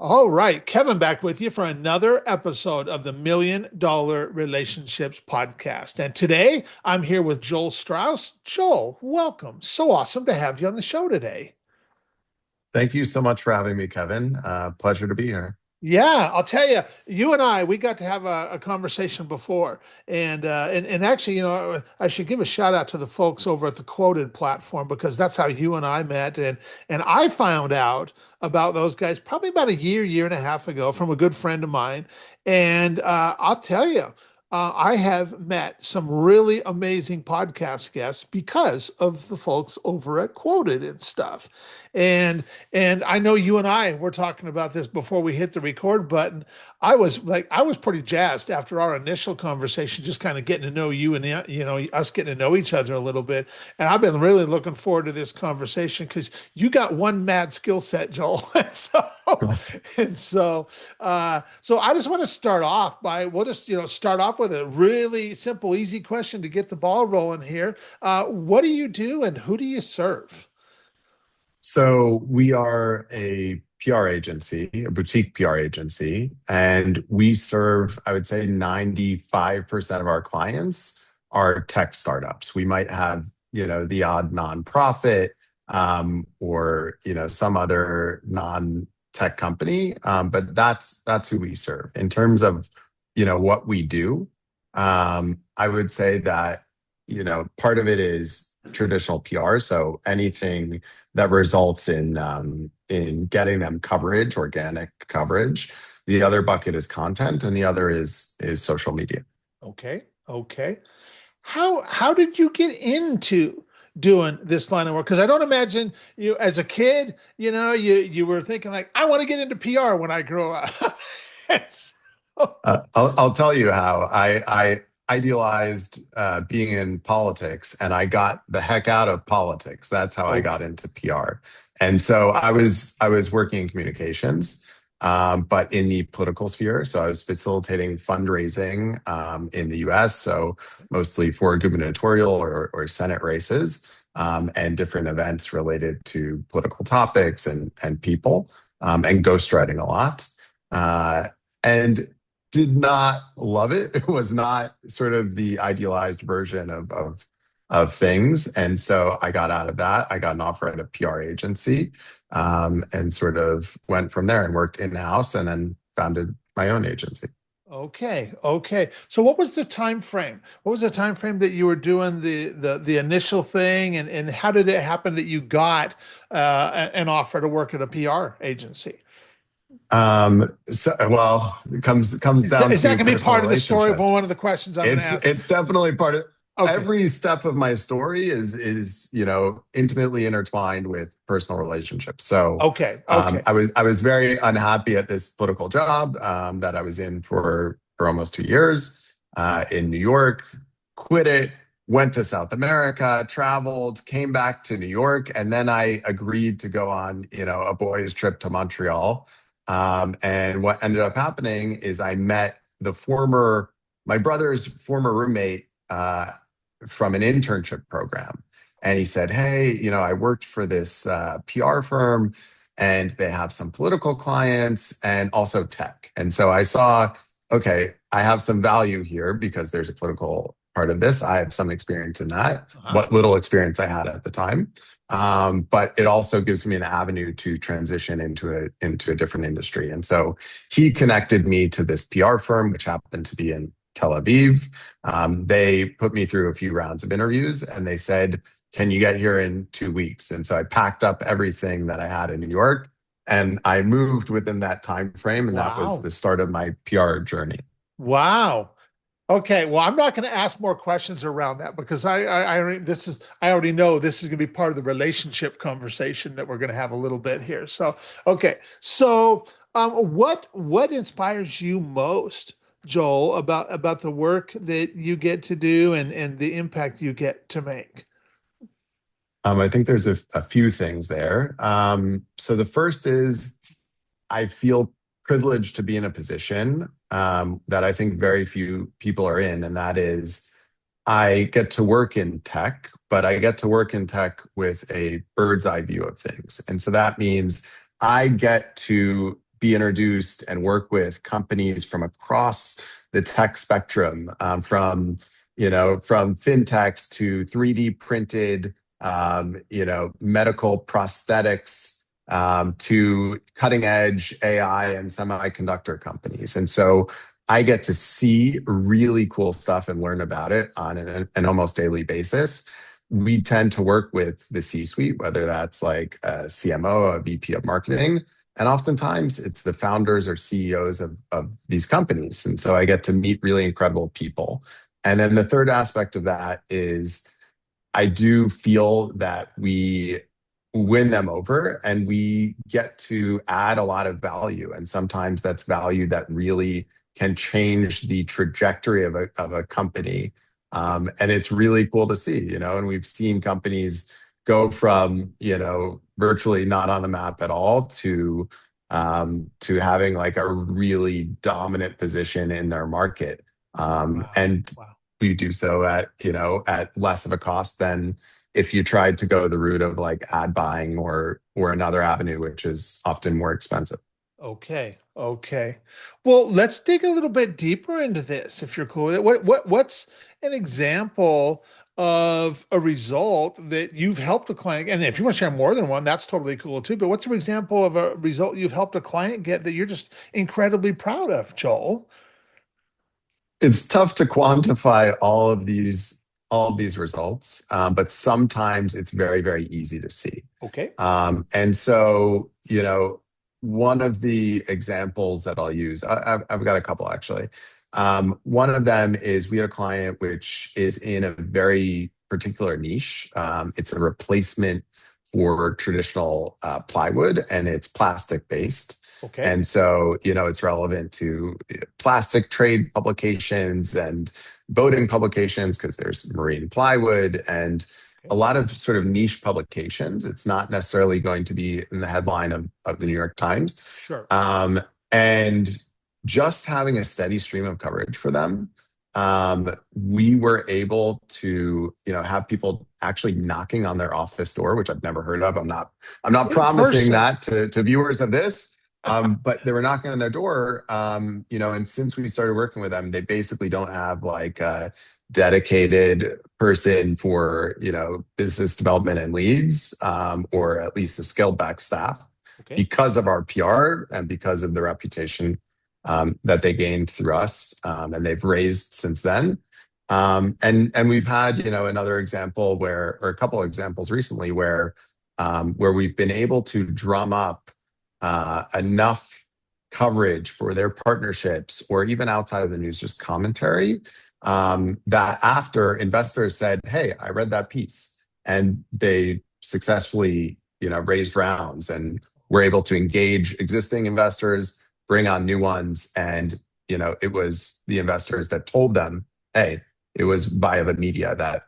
All right, Kevin back with you for another episode of the $1 Million Relationships Podcast. And today I'm here with Joel Strauss. Joel, welcome. So awesome to have you on the show today. Thank you so much for having me, Kevin. Pleasure to be here. Yeah, I'll tell you, you and I, we got to have a conversation before, and actually, I should give a shout out to the folks over at the Quoted platform because that's how you and I met, and I found out about those guys probably about a year and a half ago from a good friend of mine, and I'll tell you. I have met some really amazing podcast guests because of the folks over at Quoted and stuff. And and I know you and I were talking about this before we hit the record button. I was pretty jazzed after our initial conversation, just kind of getting to know you and us getting to know each other a little bit. And I've been really looking forward to this conversation because you got one mad skill set, Joel. So I just want to start off by we'll just start off with a really simple, easy question to get the ball rolling here. What do you do and who do you serve? So we are a PR agency, a boutique PR agency, and we serve, I would say 95% of our clients are tech startups. We might have, the odd nonprofit, or some other non-tech company, but that's who we serve. In terms of, what we do, I would say that, part of it is traditional PR. So anything that results in getting them coverage, organic coverage. The other bucket is content, and the other is social media. Okay, okay. How did you get into doing this line of work? Because I don't imagine you as a kid, you were thinking like, I want to get into PR when I grow up. It's- I'll tell you how I idealized being in politics, and I got the heck out of politics. That's how I okay, got into PR. And so I was working in communications, but in the political sphere. So I was facilitating fundraising in the U.S. So mostly for gubernatorial or Senate races, and different events related to political topics and people, and ghostwriting a lot. And did not love it. It was not sort of the idealized version of things. And so I got out of that. I got an offer at a PR agency, and sort of went from there and worked in-house and then founded my own agency. okay, okay. So what was the time frame? What was the time frame that you were doing the initial thing, and how did it happen that you got an offer to work at a PR agency? Well, it comes down Is that to going to be personal part of the story of one of the relationships. questions I'm going to It's ask? it's definitely part of Okay, every step of my story is intimately intertwined with personal relationships. So okay, okay. I was very unhappy at this political job that I was in for almost 2 years in New York. Quit it, went to South America, traveled, came back to New York, and then I agreed to go on a boys' trip to Montreal. And what ended up happening is I met my brother's former roommate from an internship program. And he said, hey, I worked for this PR firm, and they have some political clients and also tech. And so I saw, okay, I have some value here because there's a political part of this. I have some experience in that, Uh-huh. what little experience I had at the time. But it also gives me an avenue to transition into a different industry. And so he connected me to this PR firm, which happened to be in Tel Aviv. They put me through a few rounds of interviews, and they said, "Can you get here in 2 weeks?" And so I packed up everything that I had in New York, and I moved within that time frame, and that was Wow. the start of my PR journey. Wow. Okay, well, I'm not going to ask more questions around that because I already know this is going to be part of the relationship conversation that we're going to have a little bit here. So, okay, so what inspires you most, Joel, about the work that you get to do and the impact you get to make? I think there's a few things there. So the first is I feel privileged to be in a position that I think very few people are in, and that is I get to work in tech, but I get to work in tech with a bird's eye view of things. And so that means I get to be introduced and work with companies from across the tech spectrum, from fintechs to 3D printed, medical prosthetics, to cutting edge AI and semiconductor companies. And so I get to see really cool stuff and learn about it on an almost daily basis. We tend to work with the C-suite, whether that's like a CMO, a VP of marketing, and oftentimes it's the founders or CEOs of these companies. And so I get to meet really incredible people. And then the third aspect of that is I do feel that we win them over and we get to add a lot of value. And sometimes that's value that really can change the trajectory of a company. And it's really cool to see, and we've seen companies go from, virtually not on the map at all to having like a really dominant position in their market. Wow. And Wow. we do so at less of a cost than if you tried to go the route of like ad buying or another avenue, which is often more expensive. Okay. Okay. Well, let's dig a little bit deeper into this if you're cool with it. What's an example of a result that you've helped a client? And if you want to share more than one, that's totally cool too. But what's an example of a result you've helped a client get that you're just incredibly proud of, Joel? It's tough to quantify all of these results, but sometimes it's very, very easy to see. Okay. And so, one of the examples that I'll use, I've got a couple actually. One of them is we had a client which is in a very particular niche. It's a replacement for traditional plywood, and it's plastic based. Okay. And so, it's relevant to plastic trade publications and boating publications because there's marine plywood and a Okay. lot of sort of niche publications. It's not necessarily going to be in the headline of the New York Times. Sure. And just having a steady stream of coverage for them, we were able to, have people actually knocking on their office door, which I've never heard of. I'm not In promising person. that to viewers of this. But they were knocking on their door, and since we started working with them, they basically don't have like a dedicated person for, business development and leads, or at least a scaled back staff Okay. because of our PR and because of the reputation that they gained through us, and they've raised since then. And we've had, another example or a couple of examples recently where we've been able to drum up enough coverage for their partnerships or even outside of the news, just commentary, that after investors said, "Hey, I read that piece," and they successfully, raised rounds and were able to engage existing investors, bring on new ones, and it was the investors that told them, "Hey, it was via the media that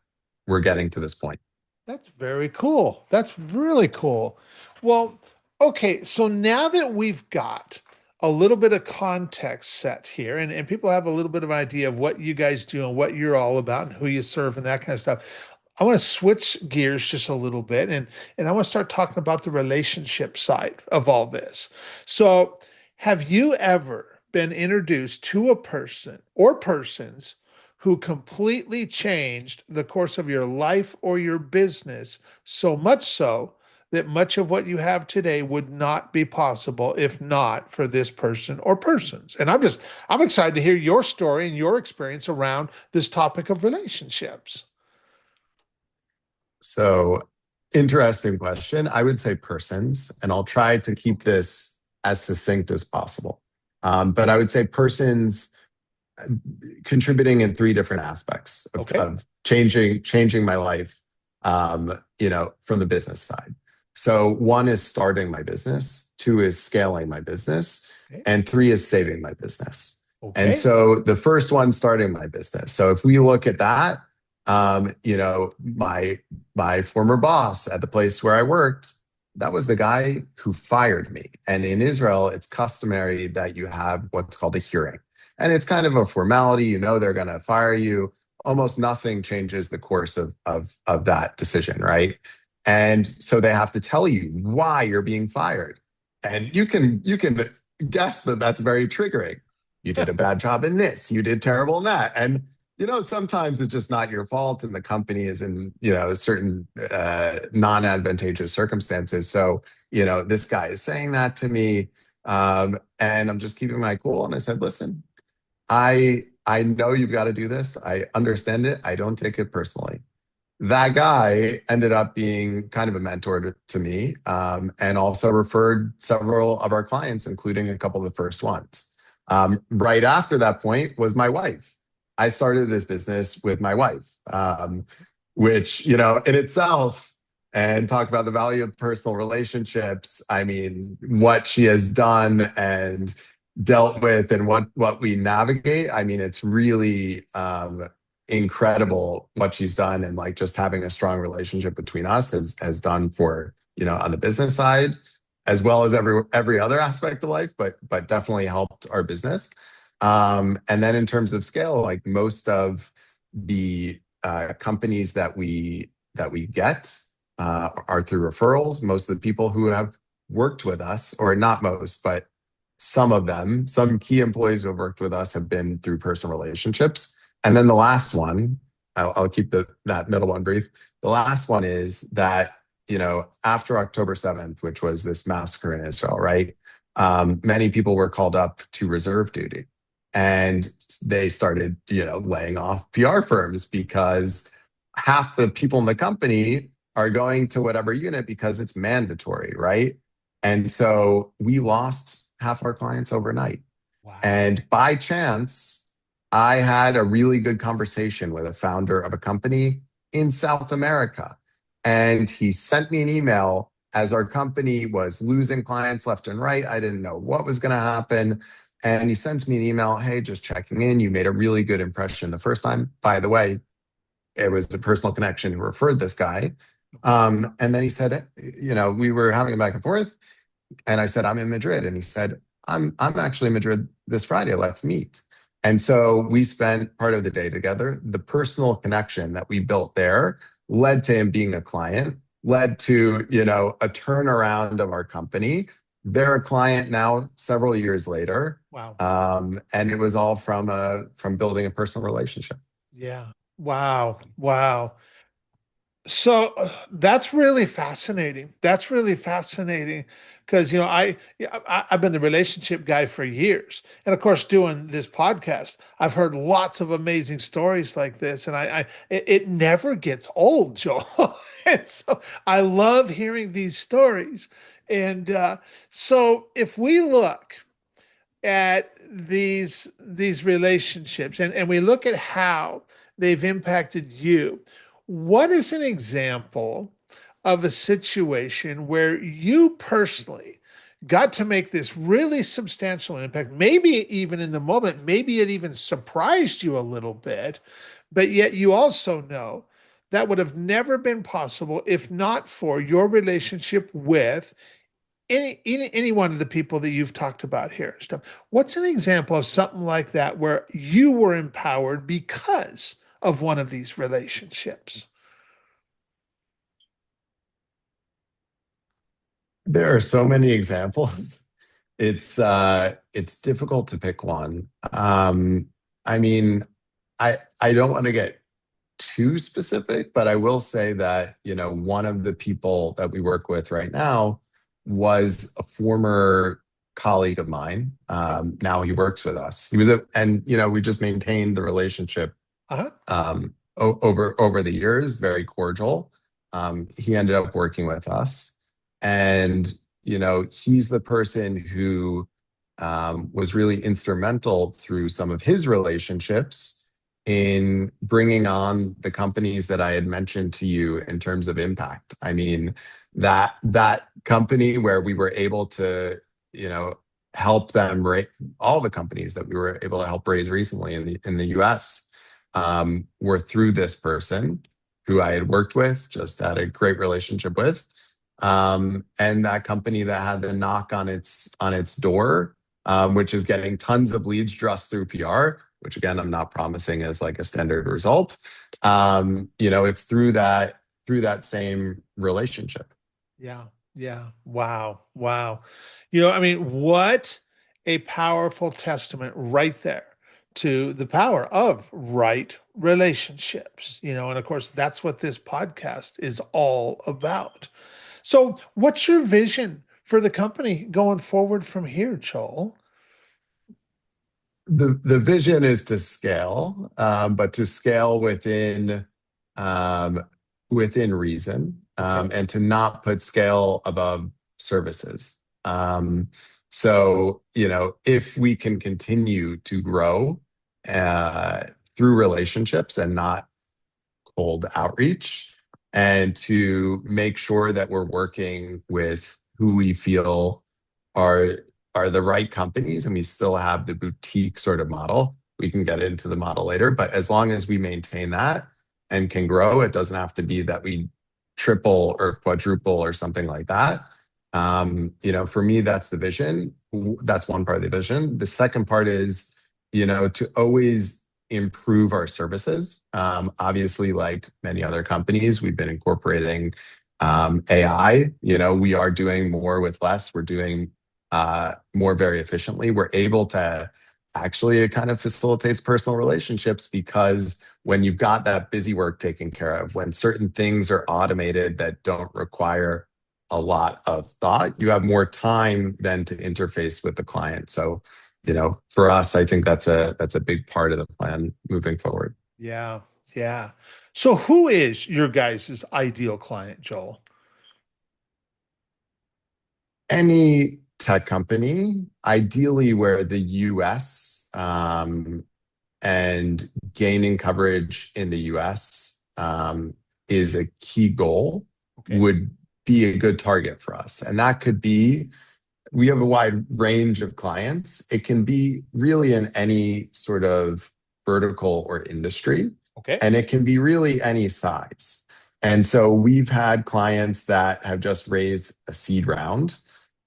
we're getting to this point." That's very cool. That's really cool. Well, okay, so now that we've got a little bit of context set here and people have a little bit of an idea of what you guys do and what you're all about and who you serve and that kind of stuff, I want to switch gears just a little bit and I want to start talking about the relationship side of all this. So, have you ever been introduced to a person or persons who completely changed the course of your life or your business, so much so that much of what you have today would not be possible if not for this person or persons? And I'm excited to hear your story and your experience around this topic of relationships. So, interesting question. I would say persons, and I'll try to keep Okay. this as succinct as possible. But I would say persons contributing in three different aspects of, Okay. of changing my life, from the business side. So one is starting my business, two is scaling my business, Okay. and three is saving my business. And Okay. so the first one, starting my business. So if we look at that, my former boss at the place where I worked, that was the guy who fired me. And in Israel, it's customary that you have what's called a hearing. And it's kind of a formality, they're going to fire you. Almost nothing changes the course of that decision, right? And so they have to tell you why you're being fired. And you can guess that that's very triggering. You did a bad job in this, you did terrible in that. And, sometimes it's just not your fault and the company is in, certain non-advantageous circumstances. So, this guy is saying that to me. And I'm just keeping my cool. And I said, listen, I know you've got to do this. I understand it. I don't take it personally. That guy ended up being kind of a mentor to me, and also referred several of our clients, including a couple of the first ones. Right after that point was my wife. I started this business with my wife, which, in itself, and talk about the value of personal relationships. I mean, what she has done and dealt with and what we navigate. I mean, it's really incredible what she's done, and like just having a strong relationship between us has done for, on the business side as well as every other aspect of life, but definitely helped our business. And then in terms of scale, like most of the companies that we get are through referrals. Most of the people who have worked with us, or not most, but some of them, some key employees who have worked with us have been through personal relationships. And then the last one, I'll keep that middle one brief. The last one is that, after October 7th, which was this massacre in Israel, right? Many people were called up to reserve duty, and they started, laying off PR firms because half the people in the company are going to whatever unit because it's mandatory, right? And so we lost half our clients overnight. Wow. And by chance, I had a really good conversation with a founder of a company in South America. And he sent me an email as our company was losing clients left and right. I didn't know what was going to happen. And he sent me an email, hey, just checking in. You made a really good impression the first time. By the way, it was a personal connection who referred this guy. And then he said, we were having a back and forth. And I said, I'm in Madrid. And he said, I'm actually in Madrid this Friday. Let's meet. And so we spent part of the day together. The personal connection that we built there led to him being a client, led to, a turnaround of our company. They're a client now several years later. Wow. And it was all from building a personal relationship. Yeah. Wow. Wow. So that's really fascinating. That's really fascinating because I've been the relationship guy for years, and of course, doing this podcast, I've heard lots of amazing stories like this, and it never gets old, Joel. And so I love hearing these stories. And so if we look at these relationships and we look at how they've impacted you, what is an example of a situation where you personally got to make this really substantial impact, maybe even in the moment, maybe it even surprised you a little bit, but yet you also know that would have never been possible if not for your relationship with any one of the people that you've talked about here stuff. What's an example of something like that where you were empowered because of one of these relationships? There are so many examples. It's difficult to pick one. I mean, I don't want to get too specific, but I will say that, one of the people that we work with right now was a former colleague of mine. Now he works with us. And we just maintained the relationship Uh-huh. over the years, very cordial. He ended up working with us, and he's the person who was really instrumental through some of his relationships in bringing on the companies that I had mentioned to you in terms of impact. I mean, that company where we were able to, help them all the companies that we were able to help raise recently in the US, were through this person who I had worked with, just had a great relationship with. And that company that had the knock on its door, which is getting tons of leads just through PR, which again, I'm not promising as like a standard result. It's through that same relationship. Yeah. Yeah. Wow. Wow. I mean, what a powerful testament right there to the power of right relationships, and of course, that's what this podcast is all about. So, what's your vision for the company going forward from here, Joel? The vision is to scale, but to scale um, within reason, Okay. and to not put scale above services. So, if we can continue to grow uh, through relationships and not cold outreach, and to make sure that we're working with who we feel are are the right companies, and we still have the boutique sort of model. We can get into the model later, but as long as we maintain that and can grow, it doesn't have to be that we triple or quadruple or something like that. For me, that's the vision. That's one part of the vision. The second part is, to always improve our services. Obviously, like many other companies, we've been incorporating AI. We are doing more with less. We're doing more very efficiently. We're able to actually, it kind of facilitates personal relationships because when you've got that busy work taken care of, when certain things are automated that don't require a lot of thought, you have more time then to interface with the client. So, for us, I think that's a big part of the plan moving forward. Yeah, yeah. So, who is your guys' ideal client, Joel? Any tech company, ideally where the US and gaining coverage in the US is a key goal, Okay. would be a good target for us. And that could be, we have a wide range of clients. It can be really in any sort of vertical or industry, Okay. and it can be really any size. And so we've had clients that have just raised a seed round.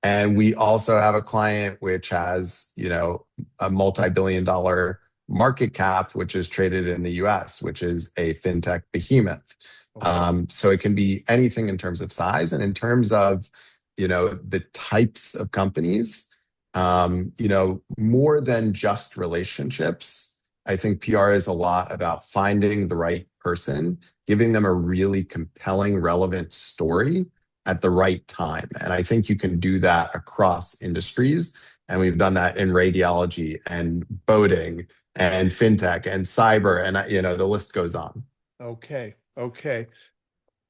And we also have a client which has, a multi-billion dollar market cap, which is traded in the US, which is a fintech behemoth. Okay. So it can be anything in terms of size and in terms of, the types of companies, more than just relationships. I think PR is a lot about finding the right person, giving them a really compelling, relevant story at the right time. And I think you can do that across industries. And we've done that in radiology and boating and fintech and cyber, and the list goes on. Okay. Okay.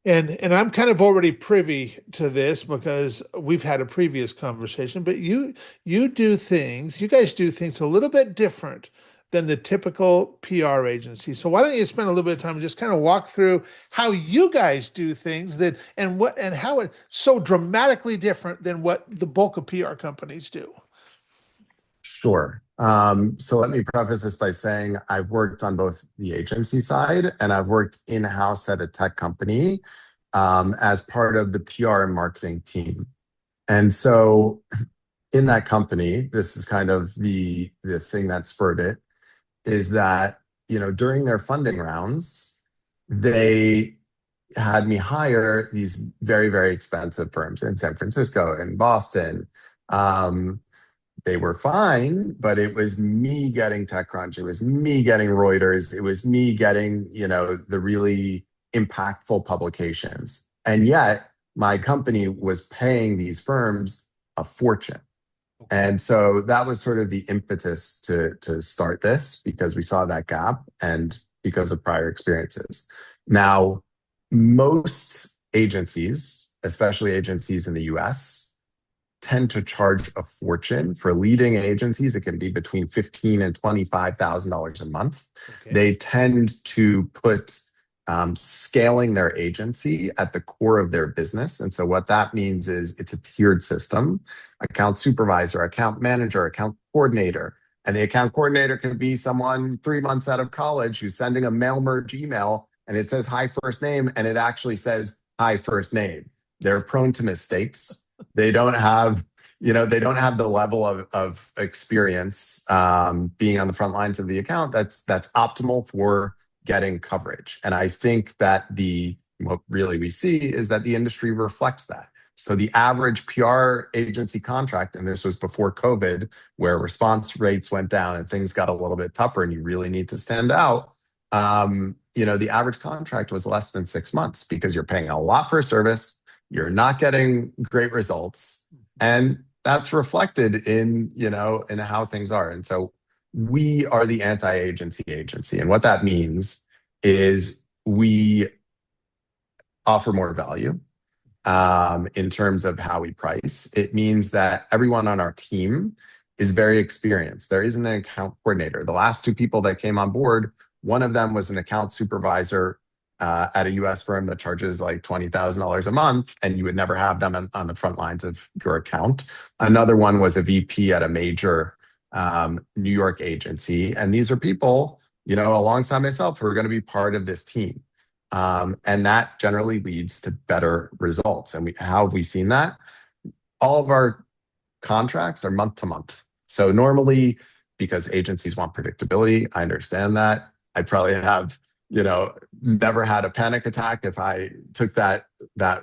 And I'm kind of already privy to this because we've had a previous conversation, but you guys do things a little bit different than the typical PR agency. So why don't you spend a little bit of time and just kind of walk through how you guys do things that and how it's so dramatically different than what the bulk of PR companies do. Sure. So let me preface this by saying I've worked on both the agency side and I've worked in-house at a tech company as part of the PR and marketing team. And so in that company, this is kind of the thing that spurred it, is that, during their funding rounds, they had me hire these very, very expensive firms in San Francisco and Boston. Um, they were fine, but it was me getting TechCrunch. It was me getting Reuters. It was me getting, the really impactful publications. And yet my company was paying these firms a fortune. Okay. And so that was sort of the impetus to start this, because we saw that gap and because of prior experiences. Now, most agencies, especially agencies in the US, tend to charge a fortune. For leading agencies, it can be between $15,000 and $25,000 a month. Okay. They tend to put scaling their agency at the core of their business. And so what that means is it's a tiered system: account supervisor, account manager, account coordinator. And the account coordinator can be someone 3 months out of college who's sending a mail merge email and it says hi first name and it actually says hi first name. They're prone to mistakes. They don't have, they don't have the level of experience being on the front lines of the account that's optimal for getting coverage. And I think that what really we see is that the industry reflects that. So the average PR agency contract, and this was before COVID, where response rates went down and things got a little bit tougher, and you really need to stand out. The average contract was less than 6 months because you're paying a lot for a service, you're not getting great results, and that's reflected in how things are. And so we are the anti-agency agency, and what that means is we offer more value in terms of how we price. It means that everyone on our team is very experienced. There isn't an account coordinator. The last two people that came on board, one of them was an account supervisor at a US firm that charges like $20,000 a month, and you would never have them on the front lines of your account. Another one was a VP at a major New York agency. And these are people, alongside myself, who are going to be part of this team. And that generally leads to better results. And how have we seen that? All of our contracts are month to month. So normally, because agencies want predictability, I understand that. I'd probably have, never had a panic attack if I took that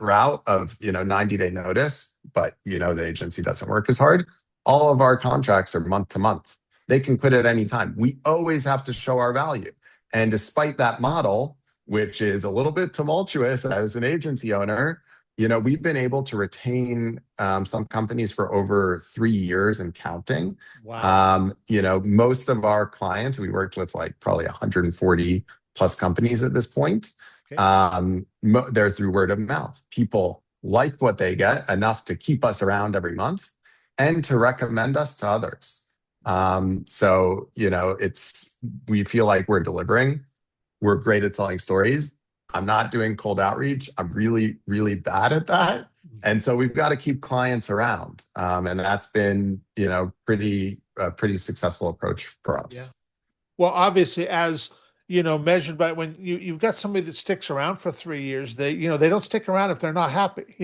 route of, 90-day notice, but the agency doesn't work as hard. All of our contracts are month to month. They can quit at any time. We always have to show our value. And despite that model, which is a little bit tumultuous as an agency owner, we've been able to retain some companies for over 3 years and counting. Wow. Most of our clients, we worked with like probably 140 plus companies at this point. Okay. They're through word of mouth. People like what they get enough to keep us around every month and to recommend us to others. We feel like we're delivering. We're great at telling stories. I'm not doing cold outreach. I'm really, really bad at that. And so we've got to keep clients around. And that's been, pretty successful approach for us. Yeah. Well, obviously, as measured by when you've got somebody that sticks around for 3 years, they don't stick around if they're not happy,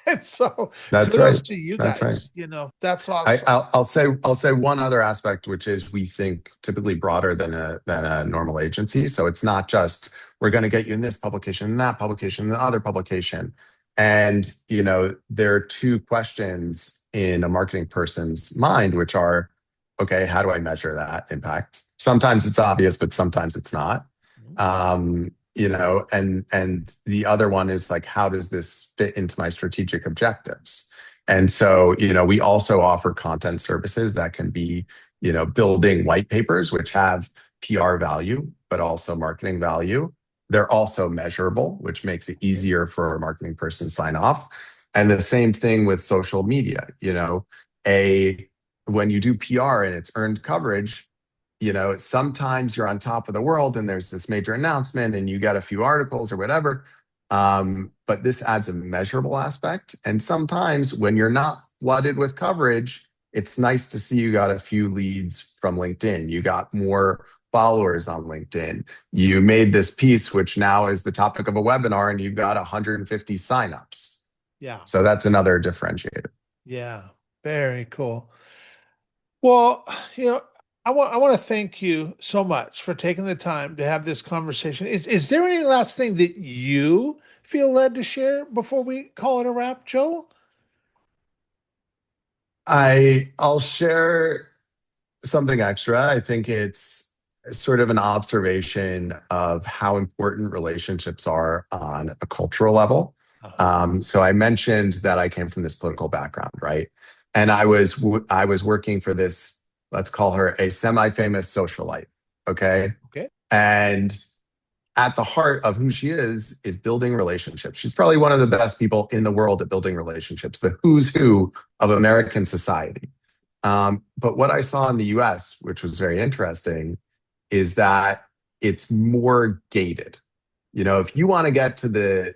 And so That's kudos right. to you That's right. guys. That's awesome. I'll say one other aspect, which is we think typically broader than a normal agency. So it's not just we're going to get you in this publication, that publication, the other publication. And there are two questions in a marketing person's mind, which are, okay, how do I measure that impact? Sometimes it's obvious, but sometimes it's not. And the other one is like, how does this fit into my strategic objectives? And so, we also offer content services that can be, building white papers, which have PR value, but also marketing value. They're also measurable, which makes it easier for a marketing person to sign off. And the same thing with social media, when you do PR and it's earned coverage, sometimes you're on top of the world and there's this major announcement and you get a few articles or whatever. But this adds a measurable aspect. And sometimes when you're not flooded with coverage, it's nice to see you got a few leads from LinkedIn. You got more followers on LinkedIn. You made this piece, which now is the topic of a webinar, and you've got 150 signups. Yeah. So that's another differentiator. Yeah. Very cool. Well, I want to thank you so much for taking the time to have this conversation. Is there any last thing that you feel led to share before we call it a wrap, Joe? I'll share something extra. I think it's sort of an observation of how important relationships are on a cultural level. So I mentioned that I came from this political background, right? And I was working for this, let's call her a semi-famous socialite, okay? Okay. And at the heart of who she is building relationships. She's probably one of the best people in the world at building relationships, the who's who of American society. But what I saw in the US, which was very interesting, is that it's more gated. If you want to get to the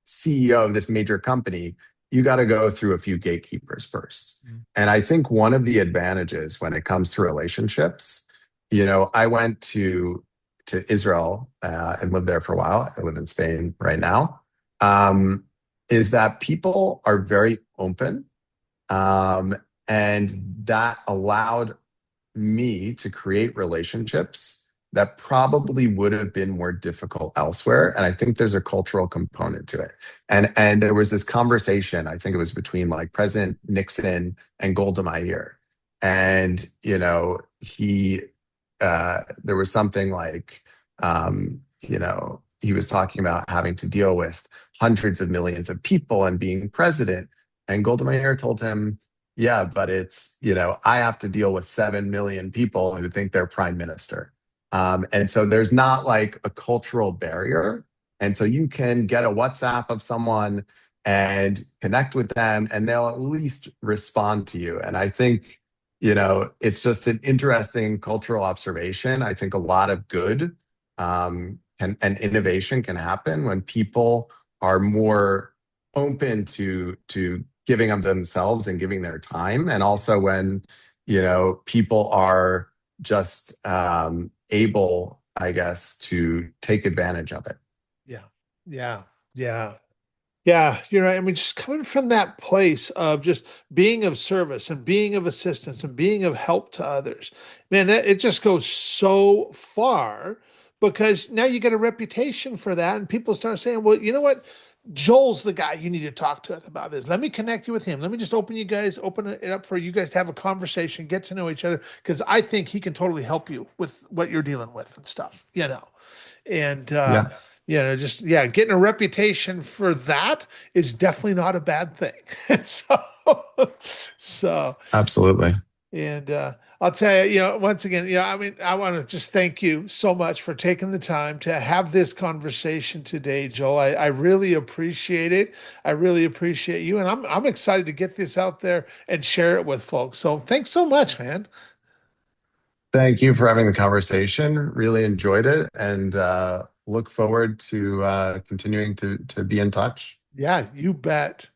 CEO of this major company, you got to go through a few gatekeepers first. And I think one of the advantages when it comes to relationships, I went to Israel and lived there for a while. I live in Spain right now. Is that people are very open. And that allowed me to create relationships that probably would have been more difficult elsewhere. And I think there's a cultural component to it. And there was this conversation, I think it was between like President Nixon and Golda Meir. And, there was something like, he was talking about having to deal with hundreds of millions of people and being president. And Golda Meir told him, yeah, but I have to deal with 7 million people who think they're prime minister. And so there's not like a cultural barrier. And so you can get a WhatsApp of someone and connect with them, and they'll at least respond to you. And I think, it's just an interesting cultural observation. I think a lot of good and innovation can happen when people are more open to giving of themselves and giving their time, and also when people are just able, I guess, to take advantage of it. Yeah. Yeah. Yeah. Yeah, you're right. I mean, just coming from that place of just being of service and being of assistance and being of help to others, man, that it just goes so far because now you get a reputation for that, and people start saying, "Well, you know what? Joel's the guy you need to talk to about this. Let me connect you with him. Let me just open it up for you guys to have a conversation, get to know each other, because I think he can totally help you with what you're dealing with and stuff, and Yeah, just getting a reputation for that is definitely not a bad thing. so so absolutely. and I'll tell you, once again, I mean, I want to just thank you so much for taking the time to have this conversation today, Joel. I really appreciate it. I really appreciate you, and I'm excited to get this out there and share it with folks. So thanks so much, man. Thank you for having the conversation. Really enjoyed it, and look forward to continuing to be in touch. Yeah, you bet.